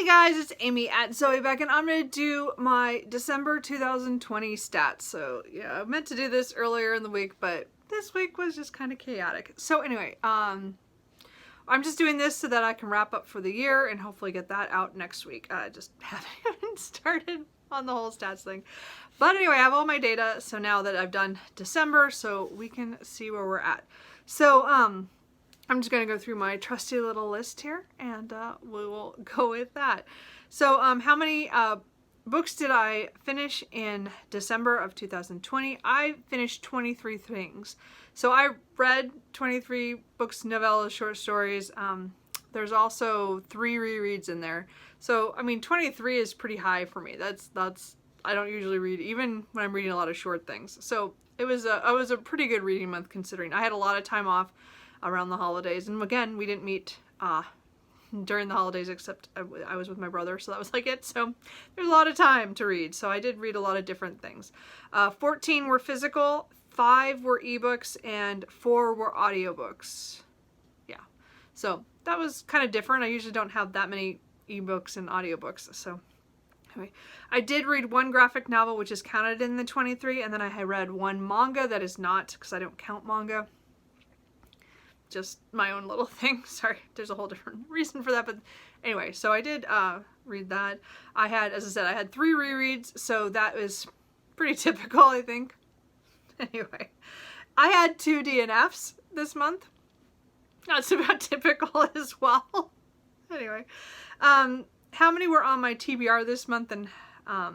Hey guys, it's Amy at Zoe Beck, and I'm going to do my December 2020 stats. So yeah, I meant to do this earlier in the week, but this week was just kind of chaotic. So anyway, I'm just doing this so that I can wrap up for the year and hopefully get that out next week. I just haven't started on the whole stats thing. But anyway, I have all my data, so now that I've done December, so we can see where we're at. So, I'm just going to go through my trusty little list here, and we will go with that. So how many books did I finish in December of 2020? I finished 23 things. So I read 23 books, novellas, short stories. There's also 3 rereads in there. So, I mean, 23 is pretty high for me. That's I don't usually read, even when I'm reading a lot of short things. So it was a pretty good reading month considering. I had a lot of time off around the holidays, and again, we didn't meet during the holidays, except I was with my brother, so that was like it. So there's a lot of time to read, so I did read a lot of different things. 14 were physical, 5 were ebooks, and 4 were audiobooks. Yeah, so that was kind of different. I usually don't have that many ebooks and audiobooks, so anyway. I did read 1 graphic novel, which is counted in the 23, and then I read 1 manga that is not, because I don't count manga. Just my own little thing. Sorry, there's a whole different reason for that, but anyway, so I did read that. I had, as I said, I had 3 rereads, so that was pretty typical, I think. Anyway, I had 2 DNFs this month. That's about typical as well. Anyway, how many were on my TBR this month, and how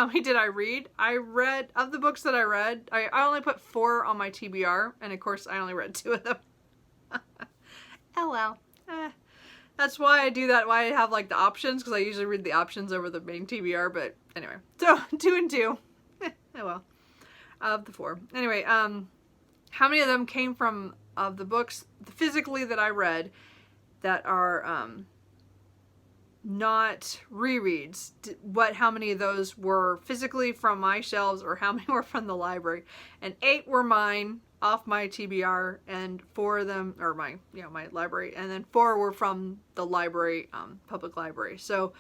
many did I read? I read, of the books that I read, I only put 4 on my TBR, and of course I only read 2 of them. LL. That's why I do that, why I have like the options, because I usually read the options over the main TBR, but anyway. So, 2 and 2. Oh well. Of the 4. Anyway, how many of them came from, of the books physically that I read that are, not rereads, how many of those were physically from my shelves, or how many were from the library? And 8 were mine off my TBR, and 4 of them, or my library, and then 4 were from the library, public library. So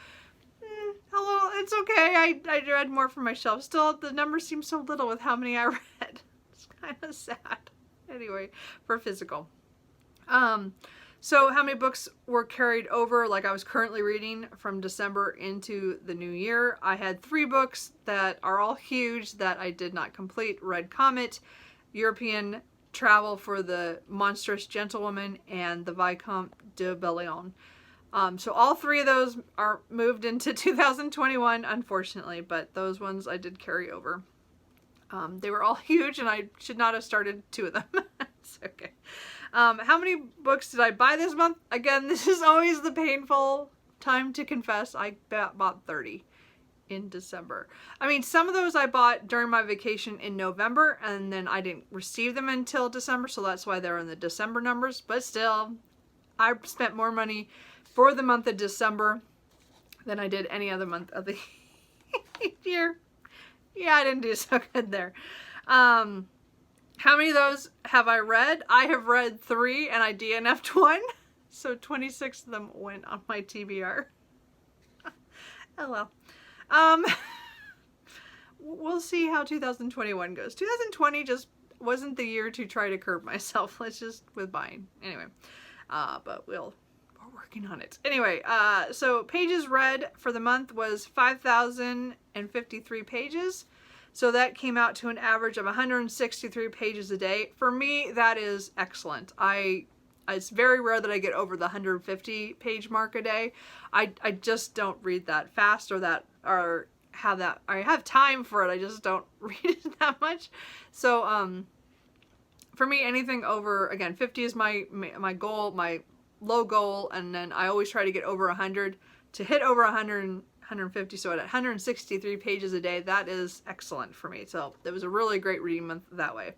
hello, it's okay. I read more from my shelf. Still, the number seems so little with how many I read. It's kind of sad. Anyway, for physical. So how many books were carried over, like I was currently reading, from December into the new year? I had 3 books that are all huge that I did not complete. Red Comet, European Travel for the Monstrous Gentlewoman, and the Vicomte de Bellaion. So all 3 of those are moved into 2021, unfortunately, but those ones I did carry over. They were all huge, and I should not have started 2 of them. It's okay. How many books did I buy this month? Again, this is always the painful time to confess. I bought 30 in December. I mean, some of those I bought during my vacation in November, and then I didn't receive them until December, so that's why they're in the December numbers. But still, I spent more money for the month of December than I did any other month of the year. Yeah, I didn't do so good there. How many of those have I read? I have read 3, and I DNF'd 1. So 26 of them went on my TBR. Oh well. We'll see how 2021 goes. 2020 just wasn't the year to try to curb myself. Let's just, with buying. Anyway, but we're working on it. Anyway, so pages read for the month was 5,053 pages. So that came out to an average of 163 pages a day. For me, that is excellent. It's very rare that I get over the 150 page mark a day. I just don't read that fast, or have that. I have time for it. I just don't read it that much. So for me, anything over, again, 50 is my goal, my low goal, and then I always try to get over 100. To hit over 150, so at 163 pages a day, that is excellent for me. So it was a really great reading month that way.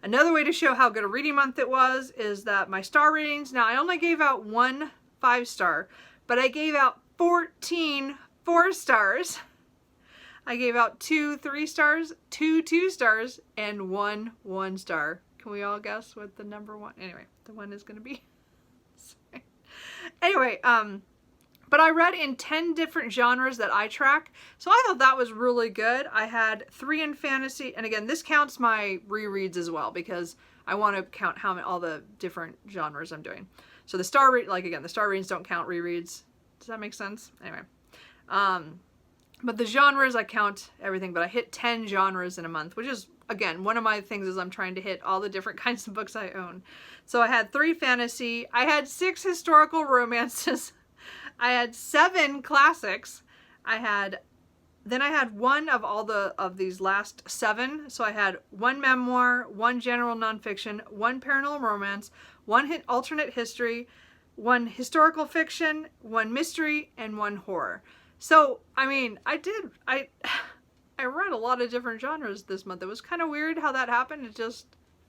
Another way to show how good a reading month it was is that my star ratings, now I only gave out 1 5-star, but I gave out 14 4-stars. I gave out 2 3-stars, 2 2-stars, and 1 1-star. Can we all guess what the number 1? Anyway, the 1 is going to be. Sorry. Anyway, But I read in 10 different genres that I track, so I thought that was really good. I had 3 in fantasy, and again, this counts my rereads as well, because I want to count all the different genres I'm doing. So the star readings don't count rereads. Does that make sense? Anyway. But the genres, I count everything, but I hit 10 genres in a month, which is, again, one of my things is I'm trying to hit all the different kinds of books I own. So I had 3 fantasy, I had 6 historical romances, I had 7 classics. Then I had 1 of these last 7. So I had 1 memoir, 1 general nonfiction, 1 paranormal romance, 1 alternate history, 1 historical fiction, 1 mystery, and 1 horror. So, I mean, I read a lot of different genres this month. It was kind of weird how that happened.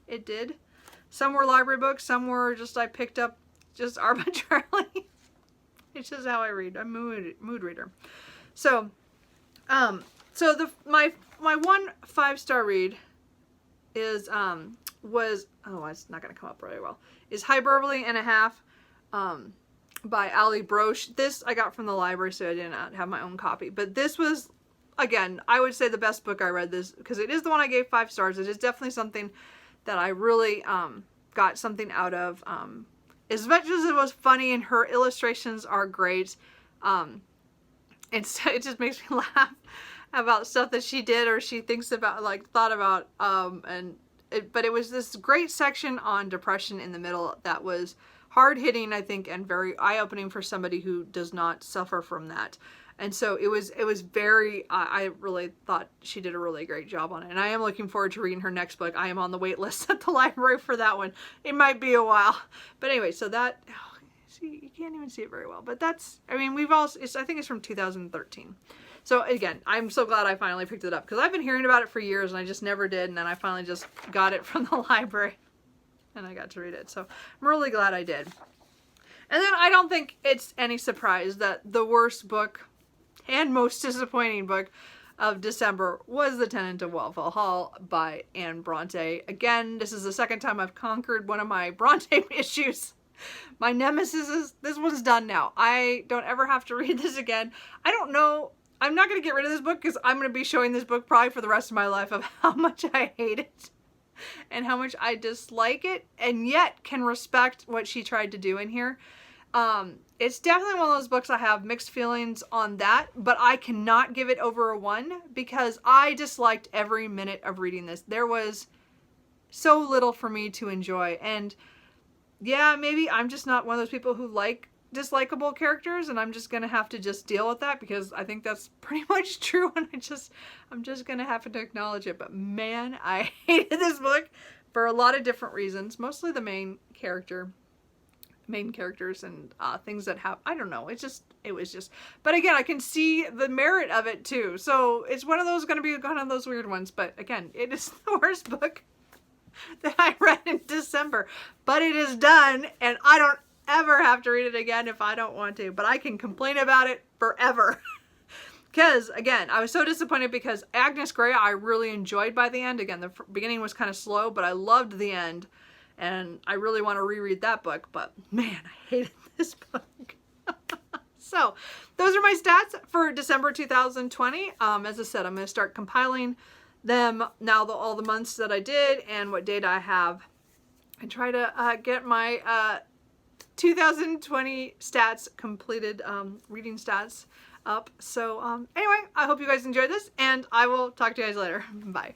It did. Some were library books, some were just I picked up just arbitrarily. It's just how I read. I'm a mood reader. So, my 1 5-star read is it's not gonna come up really well. Is Hyperbole and a Half, by Ali Broche. This I got from the library, so I did not have my own copy. But this was, again, I would say the best book I read this, because it is the one I gave 5 stars. It is definitely something that I really got something out of. As much as it was funny and her illustrations are great, it just makes me laugh about stuff that she did or she thinks about, like, thought about, but it was this great section on depression in the middle that was hard-hitting, I think, and very eye-opening for somebody who does not suffer from that. And so it was very, I really thought she did a really great job on it. And I am looking forward to reading her next book. I am on the wait list at the library for that one. It might be a while. But anyway, so that, see, you can't even see it very well. But that's, I mean, I think it's from 2013. So again, I'm so glad I finally picked it up, because I've been hearing about it for years and I just never did. And then I finally just got it from the library and I got to read it. So I'm really glad I did. And then I don't think it's any surprise that the worst book and most disappointing book of December was The Tenant of Wellfell Hall by Anne Bronte. Again, this is the second time I've conquered one of my Bronte issues. My nemesis is, this one's done now. I don't ever have to read this again. I don't know. I'm not going to get rid of this book, because I'm going to be showing this book probably for the rest of my life of how much I hate it and how much I dislike it, and yet can respect what she tried to do in here. It's definitely one of those books I have mixed feelings on that, but I cannot give it over a 1 because I disliked every minute of reading this. There was so little for me to enjoy, and yeah, maybe I'm just not one of those people who like dislikable characters, and I'm just gonna have to just deal with that, because I think that's pretty much true, and I'm just gonna have to acknowledge it. But man, I hated this book for a lot of different reasons, mostly the main characters and things that have, I don't know, it was just, but again, I can see the merit of it too. So it's going to be one of those weird ones, but again, it is the worst book that I read in December, but it is done, and I don't ever have to read it again if I don't want to, but I can complain about it forever. Because, again, I was so disappointed, because Agnes Grey I really enjoyed by the end. Again, the beginning was kind of slow, but I loved the end. And I really want to reread that book, but man, I hated this book. So, those are my stats for December 2020. As I said, I'm going to start compiling them now, all the months that I did and what data I have, and try to get my 2020 stats completed, reading stats up. So, anyway, I hope you guys enjoyed this, and I will talk to you guys later. Bye.